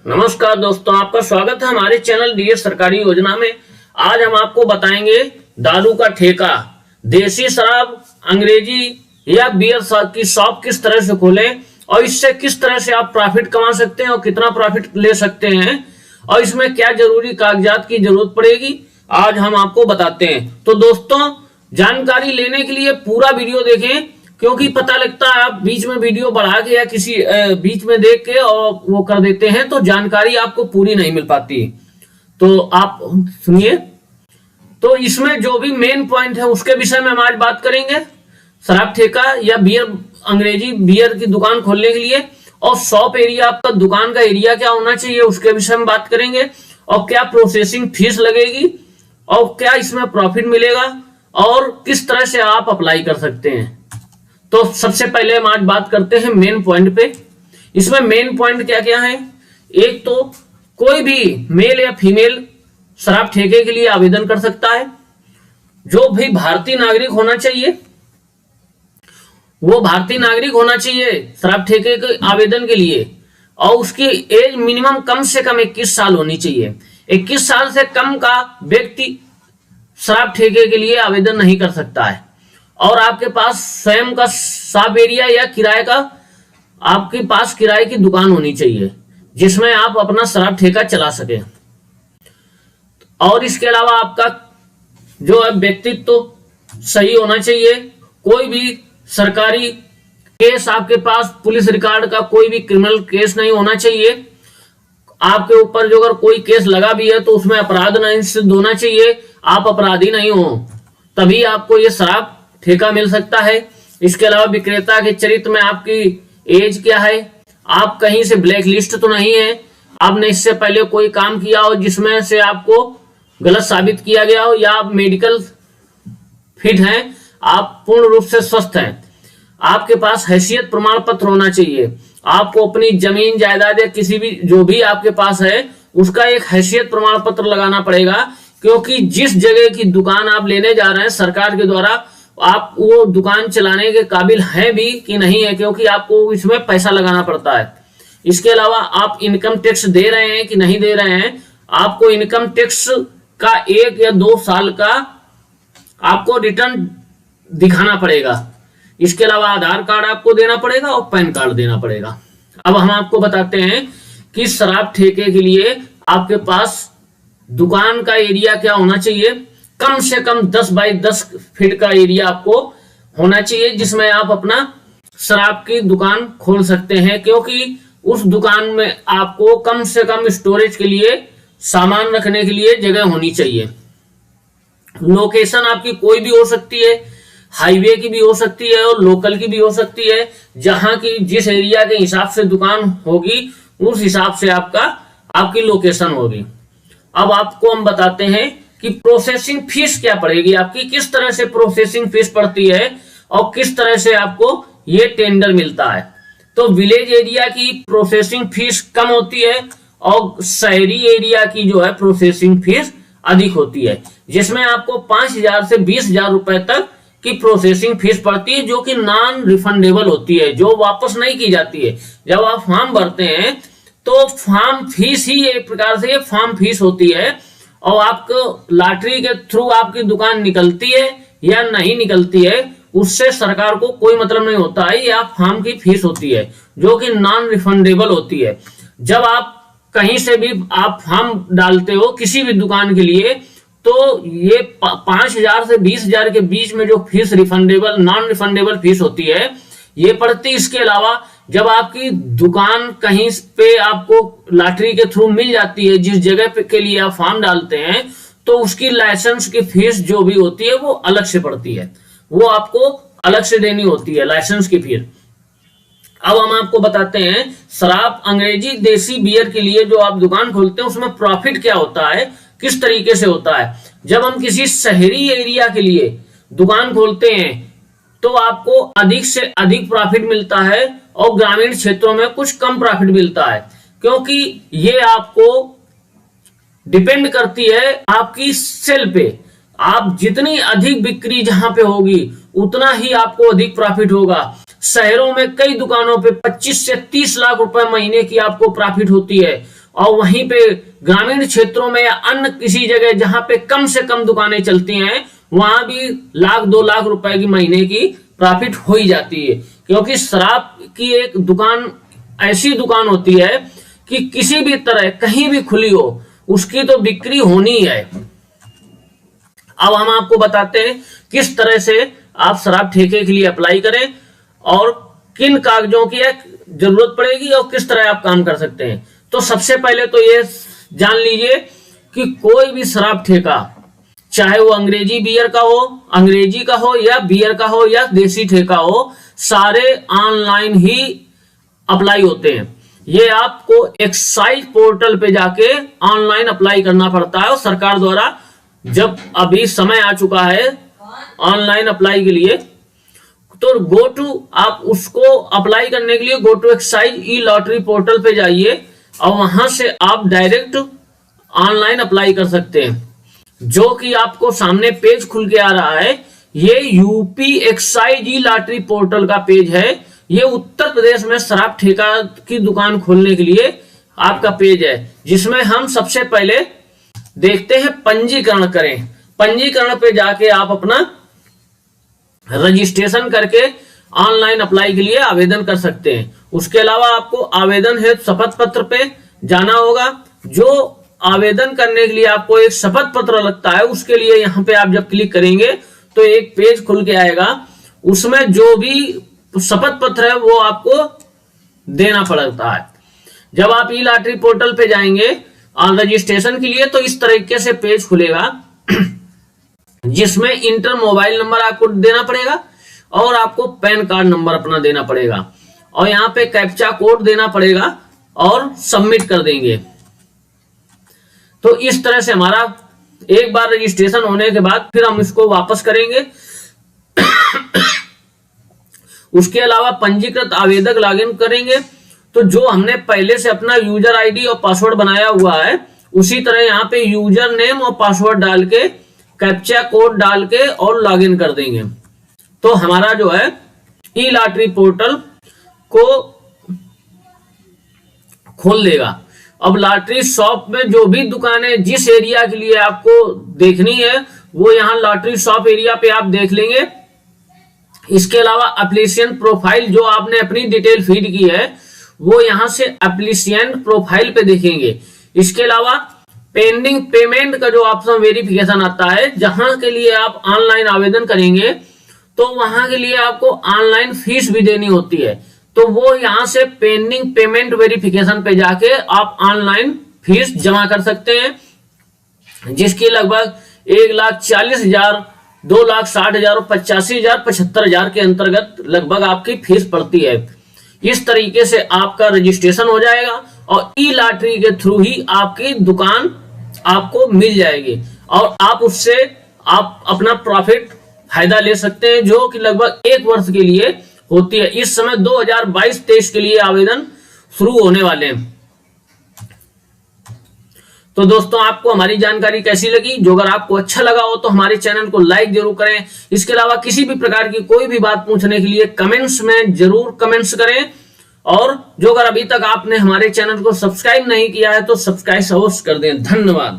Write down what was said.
नमस्कार दोस्तों, आपका स्वागत है हमारे चैनल डीएर सरकारी योजना में। आज हम आपको बताएंगे दारू का ठेका, देसी शराब, अंग्रेजी या बियर की शॉप किस तरह से खोलें और इससे किस तरह से आप प्रॉफिट कमा सकते हैं और कितना प्रॉफिट ले सकते हैं और इसमें क्या जरूरी कागजात की जरूरत पड़ेगी, आज हम आपको बताते हैं। तो दोस्तों, जानकारी लेने के लिए पूरा वीडियो देखें, क्योंकि पता लगता है आप बीच में वीडियो बढ़ा के या किसी बीच में देख के और वो कर देते हैं तो जानकारी आपको पूरी नहीं मिल पाती। तो आप सुनिए। तो इसमें जो भी मेन पॉइंट है उसके विषय में हम आज बात करेंगे। शराब ठेका या बियर, अंग्रेजी बियर की दुकान खोलने के लिए और शॉप एरिया, आपका दुकान का एरिया क्या होना चाहिए उसके विषय में बात करेंगे, और क्या प्रोसेसिंग फीस लगेगी और क्या इसमें प्रॉफिट मिलेगा और किस तरह से आप अप्लाई कर सकते हैं। तो सबसे पहले हम आज बात करते हैं मेन पॉइंट पे। इसमें मेन पॉइंट क्या क्या है। एक तो कोई भी मेल या फीमेल शराब ठेके के लिए आवेदन कर सकता है। जो भी भारतीय नागरिक होना चाहिए वो भारतीय नागरिक होना चाहिए शराब ठेके के आवेदन के लिए, और उसकी एज मिनिमम कम से कम 21 साल होनी चाहिए। 21 साल से कम का व्यक्ति शराब ठेके के लिए आवेदन नहीं कर सकता है। और आपके पास स्वयं का शॉप एरिया या किराए का, आपके पास किराए की दुकान होनी चाहिए जिसमें आप अपना शराब ठेका चला सके। और इसके अलावा आपका जो है व्यक्तित्व तो सही होना चाहिए। कोई भी सरकारी केस, आपके पास पुलिस रिकॉर्ड का कोई भी क्रिमिनल केस नहीं होना चाहिए। आपके ऊपर जो अगर कोई केस लगा भी है तो उसमें अपराध नहीं सिद्ध होना चाहिए, आप अपराधी नहीं हो, तभी आपको ये शराब ठेका मिल सकता है। इसके अलावा विक्रेता के चरित्र में आपकी एज क्या है, आप कहीं से ब्लैक लिस्ट तो नहीं है, आपने इससे पहले कोई काम किया हो जिसमें से आपको गलत साबित किया गया हो, या आप मेडिकल फिट हैं, आप पूर्ण रूप से स्वस्थ हैं। आपके पास हैसियत प्रमाण पत्र होना चाहिए। आपको अपनी जमीन जायदाद या किसी भी जो भी आपके पास है उसका एक हैसियत प्रमाण पत्र लगाना पड़ेगा, क्योंकि जिस जगह की दुकान आप लेने जा रहे हैं सरकार के द्वारा, आप वो दुकान चलाने के काबिल हैं भी कि नहीं है, क्योंकि आपको इसमें पैसा लगाना पड़ता है। इसके अलावा आप इनकम टैक्स दे रहे हैं कि नहीं दे रहे हैं, आपको इनकम टैक्स का 1 या 2 साल का आपको रिटर्न दिखाना पड़ेगा। इसके अलावा आधार कार्ड आपको देना पड़ेगा और पैन कार्ड देना पड़ेगा। अब हम आपको बताते हैं कि शराब ठेके के लिए आपके पास दुकान का एरिया क्या होना चाहिए। कम से कम 10 बाई 10 फीट का एरिया आपको होना चाहिए जिसमें आप अपना शराब की दुकान खोल सकते हैं, क्योंकि उस दुकान में आपको कम से कम स्टोरेज के लिए, सामान रखने के लिए जगह होनी चाहिए। लोकेशन आपकी कोई भी हो सकती है, हाईवे की भी हो सकती है और लोकल की भी हो सकती है। जहां की जिस एरिया के हिसाब से दुकान होगी उस हिसाब से आपकी लोकेशन होगी। अब आपको हम बताते हैं कि प्रोसेसिंग फीस क्या पड़ेगी आपकी, किस तरह से प्रोसेसिंग फीस पड़ती है और किस तरह से आपको ये टेंडर मिलता है। तो विलेज एरिया की प्रोसेसिंग फीस कम होती है और शहरी एरिया की जो है प्रोसेसिंग फीस अधिक होती है, जिसमें आपको 5,000 से 20,000 रुपए तक की प्रोसेसिंग फीस पड़ती है, जो कि नॉन रिफंडेबल होती है, जो वापस नहीं की जाती है। जब आप फॉर्म भरते हैं तो फॉर्म फीस ही एक प्रकार से फॉर्म फीस होती है, और आपको लॉटरी के थ्रू आपकी दुकान निकलती है या नहीं निकलती है उससे सरकार को कोई मतलब नहीं होता है। यह फॉर्म की फीस होती है जो कि नॉन रिफंडेबल होती है। जब आप कहीं से भी आप फॉर्म डालते हो किसी भी दुकान के लिए, तो ये 5,000 से 20,000 के बीच में जो fees refundable, non refundable fees होती है ये पड़ती। इसके अलावा जब आपकी दुकान कहीं पे आपको लॉटरी के थ्रू मिल जाती है, जिस जगह पे के लिए आप फॉर्म डालते हैं, तो उसकी लाइसेंस की फीस जो भी होती है वो अलग से पड़ती है, वो आपको अलग से देनी होती है लाइसेंस की फीस। अब हम आपको बताते हैं शराब, अंग्रेजी, देसी बियर के लिए जो आप दुकान खोलते हैं उसमें प्रॉफिट क्या होता है, किस तरीके से होता है। जब हम किसी शहरी एरिया के लिए दुकान खोलते हैं तो आपको अधिक से अधिक प्रॉफिट मिलता है और ग्रामीण क्षेत्रों में कुछ कम प्रॉफिट मिलता है, क्योंकि ये आपको डिपेंड करती है आपकी सेल पे। आप जितनी अधिक बिक्री जहां पे होगी उतना ही आपको अधिक प्रॉफिट होगा। शहरों में कई दुकानों पे 25 से 30 लाख रुपए महीने की आपको प्रॉफिट होती है, और वहीं पे ग्रामीण क्षेत्रों में या अन्य किसी जगह जहां पे कम से कम दुकानें चलती हैं, वहां भी 1-2 लाख रुपए की महीने की प्रॉफिट हो ही जाती है। क्योंकि शराब की एक दुकान ऐसी दुकान होती है कि किसी भी तरह कहीं भी खुली हो, उसकी तो बिक्री होनी है। अब हम आपको बताते हैं किस तरह से आप शराब ठेके के लिए अप्लाई करें और किन कागजों की जरूरत पड़ेगी और किस तरह आप काम कर सकते हैं। तो सबसे पहले तो ये जान लीजिए कि कोई भी शराब ठेका, चाहे वो अंग्रेजी बियर का हो, अंग्रेजी का हो या बियर का हो या देसी ठेका हो, सारे ऑनलाइन ही अप्लाई होते हैं। ये आपको एक्साइज पोर्टल पे जाके ऑनलाइन अप्लाई करना पड़ता है और सरकार द्वारा जब अभी समय आ चुका है ऑनलाइन अप्लाई के लिए, तो गो टू आप उसको अप्लाई करने के लिए go to excise e lottery portal पे जाइए और वहां से आप डायरेक्ट ऑनलाइन अप्लाई कर सकते हैं। जो कि आपको सामने पेज खुल के आ रहा है, ये UP excise e lottery portal का पेज है। ये उत्तर प्रदेश में शराब ठेका की दुकान खोलने के लिए आपका पेज है, जिसमें हम सबसे पहले देखते हैं पंजीकरण करें। पंजीकरण पे जाके आप अपना रजिस्ट्रेशन करके ऑनलाइन अप्लाई के लिए आवेदन कर सकते हैं। उसके अलावा आपको आवेदन हेतु शपथ पत्र पे जाना होगा। जो आवेदन करने के लिए आपको एक शपथ पत्र लगता है, उसके लिए यहाँ पे आप जब क्लिक करेंगे तो एक पेज खुल के आएगा। उसमें जो भी शपथ पत्र है वो आपको देना पड़ता है। जब आप ई लॉटरी पोर्टल पे जाएंगे रजिस्ट्रेशन के लिए, तो इस तरीके से पेज खुलेगा जिसमें इंटर मोबाइल नंबर आपको देना पड़ेगा और आपको पैन कार्ड नंबर अपना देना पड़ेगा और यहाँ पे कैप्चा कोड देना पड़ेगा और सबमिट कर देंगे। तो इस तरह से हमारा एक बार रजिस्ट्रेशन होने के बाद फिर हम इसको वापस करेंगे। उसके अलावा पंजीकृत आवेदक लॉगिन करेंगे, तो जो हमने पहले से अपना यूजर आईडी और पासवर्ड बनाया हुआ है, उसी तरह यहाँ पे यूजर नेम और पासवर्ड डाल के कैप्चा कोड डाल के और लॉगिन कर देंगे। तो हमारा जो है ई लॉटरी पोर्टल को खोल देगा। अब लॉटरी शॉप में जो भी दुकानें जिस एरिया के लिए आपको देखनी है, वो यहाँ लॉटरी शॉप एरिया पे आप देख लेंगे। इसके अलावा एप्लीकेशन प्रोफाइल, जो आपने अपनी डिटेल फीड की है, वो यहां से एप्लीकेशन प्रोफाइल पे देखेंगे। इसके अलावा पेंडिंग पेमेंट का जो ऑप्शन वेरिफिकेशन आता है, जहां के लिए आप ऑनलाइन आवेदन करेंगे तो वहां के लिए आपको ऑनलाइन फीस भी देनी होती है। तो वो यहां से पेंडिंग पेमेंट वेरिफिकेशन पे जाके आप ऑनलाइन फीस जमा कर सकते हैं, जिसकी लगभग 1,40,000, 2,60,000 और 85,000, 75,000 के अंतर्गत लगभग आपकी फीस पड़ती है। इस तरीके से आपका रजिस्ट्रेशन हो जाएगा और ई लॉटरी के थ्रू ही आपकी दुकान आपको मिल जाएगी और आप उससे आप अपना प्रॉफिट फायदा ले सकते हैं, जो कि लगभग 1 वर्ष के लिए होती है। इस समय 2022-23 के लिए आवेदन शुरू होने वाले हैं। तो दोस्तों, आपको हमारी जानकारी कैसी लगी? जो अगर आपको अच्छा लगा हो तो हमारे चैनल को लाइक जरूर करें। इसके अलावा किसी भी प्रकार की कोई भी बात पूछने के लिए कमेंट्स में जरूर कमेंट्स करें। और जो अगर अभी तक आपने हमारे चैनल को सब्सक्राइब नहीं किया है तो सब्सक्राइब अवश्य कर दें। धन्यवाद।